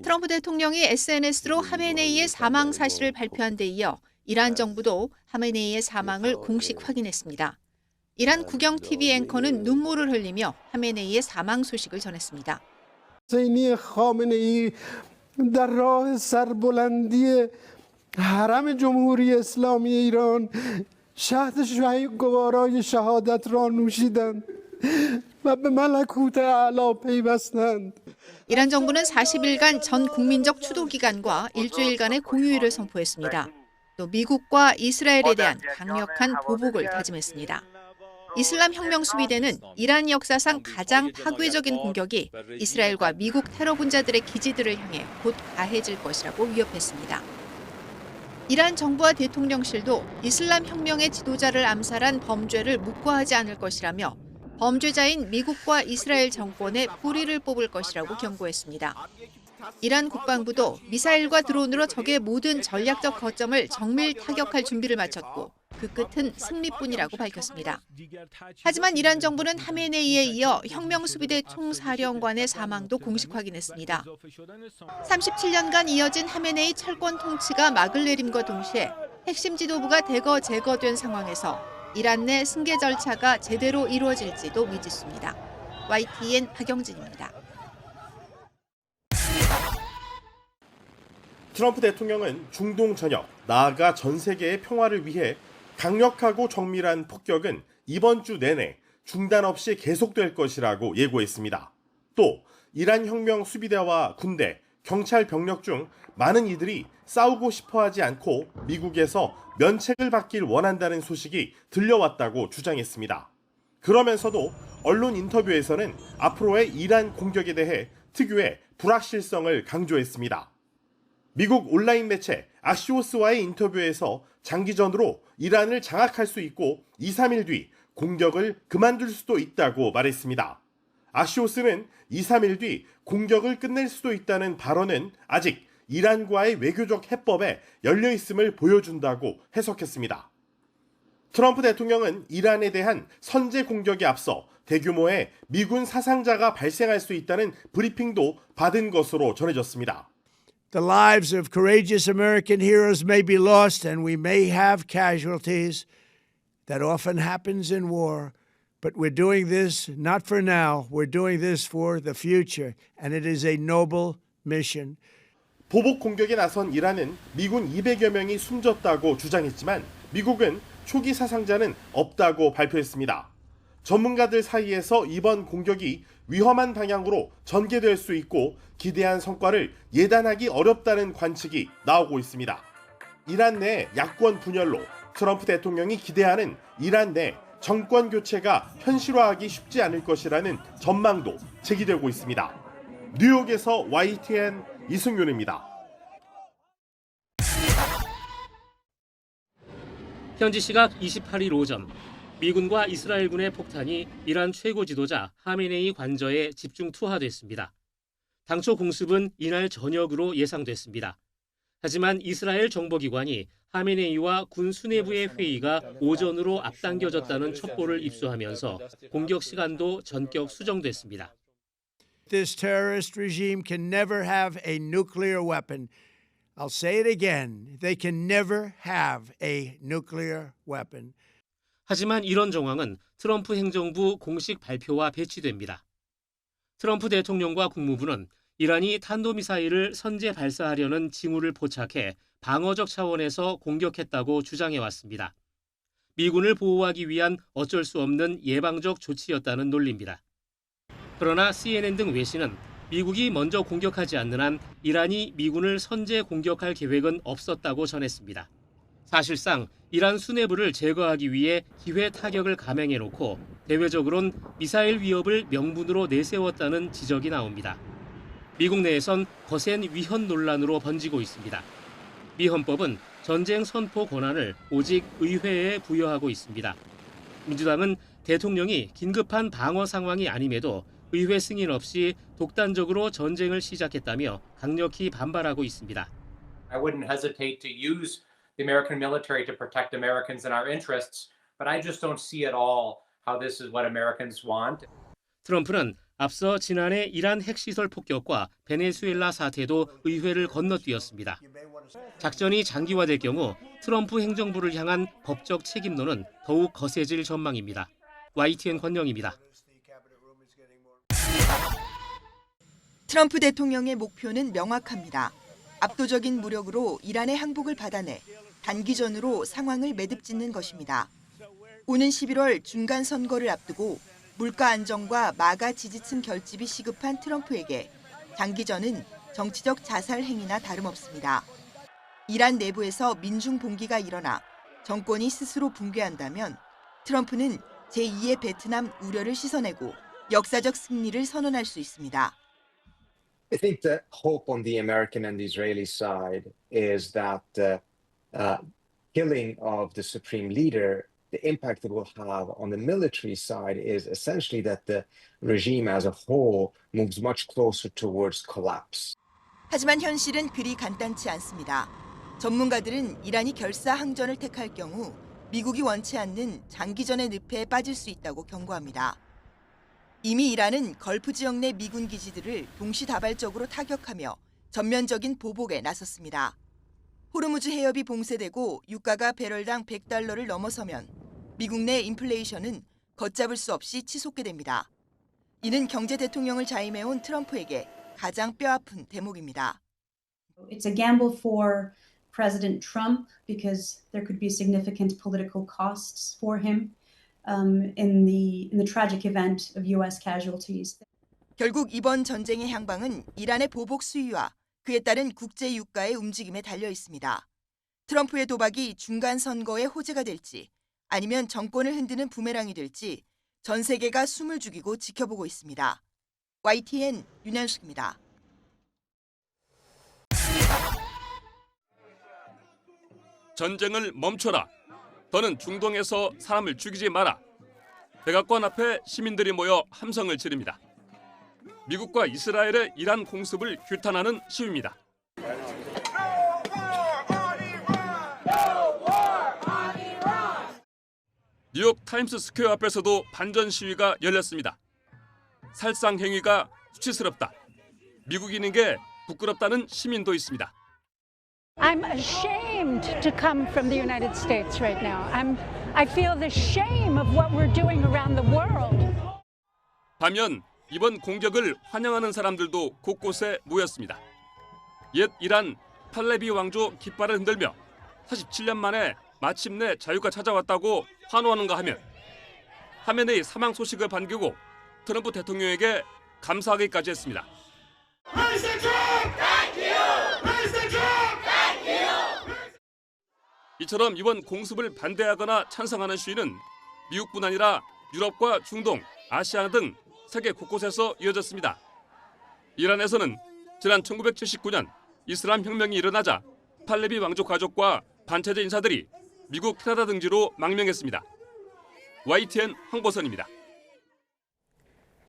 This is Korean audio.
트럼프 대통령이 SNS로 하메네이의 사망 사실을 발표한 데 이어 이란 정부도 하메네이의 사망을 공식 확인했습니다. 이란 국영 TV 앵커는 눈물을 흘리며 하메네이의 사망 소식을 전했습니다. حسینی خامنه‌ای در راه سربلندی حرم جمهوری اسلامی ایران شهد گوارای شهادت را نوشیدند و به ملکوت اعلی پیوستند. 이란 정부는 40일간 전 국민적 추도 기간과 일주일간의 공휴일을 선포했습니다. 또 미국과 이스라엘에 대한 강력한 보복을 다짐했습니다. 이슬람 혁명 수비대는 이란 역사상 가장 파괴적인 공격이 이스라엘과 미국 테러 분자들의 기지들을 향해 곧 가해질 것이라고 위협했습니다. 이란 정부와 대통령실도 이슬람 혁명의 지도자를 암살한 범죄를 묵과하지 않을 것이라며 범죄자인 미국과 이스라엘 정권에 뿌리를 뽑을 것이라고 경고했습니다. 이란 국방부도 미사일과 드론으로 적의 모든 전략적 거점을 정밀 타격할 준비를 마쳤고 그 끝은 승리뿐이라고 밝혔습니다. 하지만 이란 정부는 하메네이에 이어 혁명수비대 총사령관의 사망도 공식 확인했습니다. 37년간 이어진 하메네이 철권 통치가 막을 내림과 동시에 핵심 지도부가 대거 제거된 상황에서 이란 내 승계 절차가 제대로 이루어질지도 미지수입니다. YTN 박영진입니다. 트럼프 대통령은 중동 전역, 나아가 전 세계의 평화를 위해 강력하고 정밀한 폭격은 이번 주 내내 중단 없이 계속될 것이라고 예고했습니다. 또 이란 혁명 수비대와 군대, 경찰 병력 중 많은 이들이 싸우고 싶어 하지 않고 미국에서 면책을 받길 원한다는 소식이 들려왔다고 주장했습니다. 그러면서도 언론 인터뷰에서는 앞으로의 이란 공격에 대해 특유의 불확실성을 강조했습니다. 미국 온라인 매체 아시오스와의 인터뷰에서 장기전으로 이란을 장악할 수 있고 2, 3일 뒤 공격을 그만둘 수도 있다고 말했습니다. 아시오스는 2, 3일 뒤 공격을 끝낼 수도 있다는 발언은 아직 이란과의 외교적 해법에 열려있음을 보여준다고 해석했습니다. 트럼프 대통령은 이란에 대한 선제 공격에 앞서 대규모의 미군 사상자가 발생할 수 있다는 브리핑도 받은 것으로 전해졌습니다. The lives of courageous American heroes may be lost and we may have casualties. That often happens in war. But we're doing this not for now. We're doing this for the future. And it is a noble mission. 보복 공격에 나선 이란은 미군 200여 명이 숨졌다고 주장했지만 미국은 초기 사상자는 없다고 발표했습니다. 전문가들 사이에서 이번 공격이 위험한 방향으로 전개될 수 있고 기대한 성과를 예단하기 어렵다는 관측이 나오고 있습니다. 이란 내 야권 분열로 트럼프 대통령이 기대하는 이란 내 정권 교체가 현실화하기 쉽지 않을 것이라는 전망도 제기되고 있습니다. 뉴욕에서 YTN 이승윤입니다. 현지 시각 28일 오전 미군과 이스라엘군의 폭탄이 이란 최고 지도자 하메네이 관저에 집중 투하됐습니다. 당초 공습은 이날 저녁으로 예상됐습니다. 하지만 이스라엘 정보기관이 하메네이와 군 수뇌부의 회의가 오전으로 앞당겨졌다는 첩보를 입수하면서 공격 시간도 전격 수정됐습니다. This terrorist regime can never have a nuclear weapon. I'll say it again. They can never have a nuclear weapon. 하지만 이런 정황은 트럼프 행정부 공식 발표와 배치됩니다. 트럼프 대통령과 국무부는 이란이 탄도미사일을 선제 발사하려는 징후를 포착해 방어적 차원에서 공격했다고 주장해왔습니다. 미군을 보호하기 위한 어쩔 수 없는 예방적 조치였다는 논리입니다. 그러나 CNN 등 외신은 미국이 먼저 공격하지 않는 한 이란이 미군을 선제 공격할 계획은 없었다고 전했습니다. 사실상 이란 수뇌부를 제거하기 위해 기회 타격을 감행해놓고 대외적으론 미사일 위협을 명분으로 내세웠다는 지적이 나옵니다. 미국 내에선 거센 위헌 논란으로 번지고 있습니다. 미 헌법은 전쟁 선포 권한을 오직 의회에 부여하고 있습니다. 민주당은 대통령이 긴급한 방어 상황이 아님에도 의회 승인 없이 독단적으로 전쟁을 시작했다며 강력히 반발하고 있습니다. I wouldn't hesitate to use the American military to protect Americans and our interests, but I just don't see at all how this is what Americans want. 트럼프는 앞서 지난해 이란 핵시설 폭격과 베네수엘라 사태도 의회를 건너뛰었습니다. 작전이 장기화될 경우 트럼프 행정부를 향한 법적 책임론은 더욱 거세질 전망입니다. YTN 권영입니다. 트럼프 대통령의 목표는 명확합니다. 압도적인 무력으로 이란의 항복을 받아내 단기전으로 상황을 매듭짓는 것입니다. 오는 11월 중간 선거를 앞두고 물가 안정과 마가 지지층 결집이 시급한 트럼프에게 장기전은 정치적 자살 행위나 다름없습니다. 이란 내부에서 민중 봉기가 일어나 정권이 스스로 붕괴한다면 트럼프는 제2의 베트남 우려를 씻어내고 역사적 승리를 선언할 수 있습니다. I think the hope on the American and the Israeli side is that the killing of the supreme leader, the impact it will have on the military side is essentially that the regime as a whole moves much closer towards collapse. 하지만 현실은 그리 간단치 않습니다. 전문가들은 이란이 결사항전을 택할 경우 미국이 원치 않는 장기전의 늪에 빠질 수 있다고 경고합니다. 이미 이란은 걸프 지역 내 미군 기지들을 동시다발적으로 타격하며 전면적인 보복에 나섰습니다. 호르무즈 해협이 봉쇄되고 유가가 배럴당 $100를 넘어서면 미국 내 인플레이션은 걷잡을 수 없이 치솟게 됩니다. 이는 경제 대통령을 자임해온 트럼프에게 가장 뼈아픈 대목입니다. It's a gamble for President Trump because there could be significant political costs for him. In the tragic event of U.S. casualties. 결국 이번 전쟁의 향방은 이란의 보복 수위와 그에 따른 국제 유가의 움직임에 달려 있습니다. 트럼프의 도박이 중간 선거의 호재가 될지 아니면 정권을 흔드는 부메랑이 될지 전 세계가 숨을 죽이고 지켜보고 있습니다. YTN 윤현숙입니다. 전쟁을 멈춰라. 더는 중동에서 사람을 죽이지 마라. 백악관 앞에 시민들이 모여 함성을 지릅니다. 미국과 이스라엘의 이란 공습을 규탄하는 시위입니다. 뉴욕 타임스 스퀘어 앞에서도 반전 시위가 열렸습니다. 살상 행위가 수치스럽다. 미국인인 게 부끄럽다는 시민도 있습니다. I'm ashamed to come from the United States right now. I feel the shame of what we're doing around the world. 반면 이번 공격을 환영하는 사람들도 곳곳에 모였습니다. 옛 이란 팔레비 왕조 깃발을 흔들며 47년 만에 마침내 자유가 찾아왔다고 환호하는가 하면 하메네이 사망 소식을 반기고 트럼프 대통령에게 감사하기까지 했습니다. 이처럼 이번 공습을 반대하거나 찬성하는 시위는 미국뿐 아니라 유럽과 중동, 아시아 등 세계 곳곳에서 이어졌습니다. 이란에서는 지난 1979년 이슬람 혁명이 일어나자 팔레비 왕족 가족과 반체제 인사들이 미국 캐나다 등지로 망명했습니다. YTN 황보선입니다.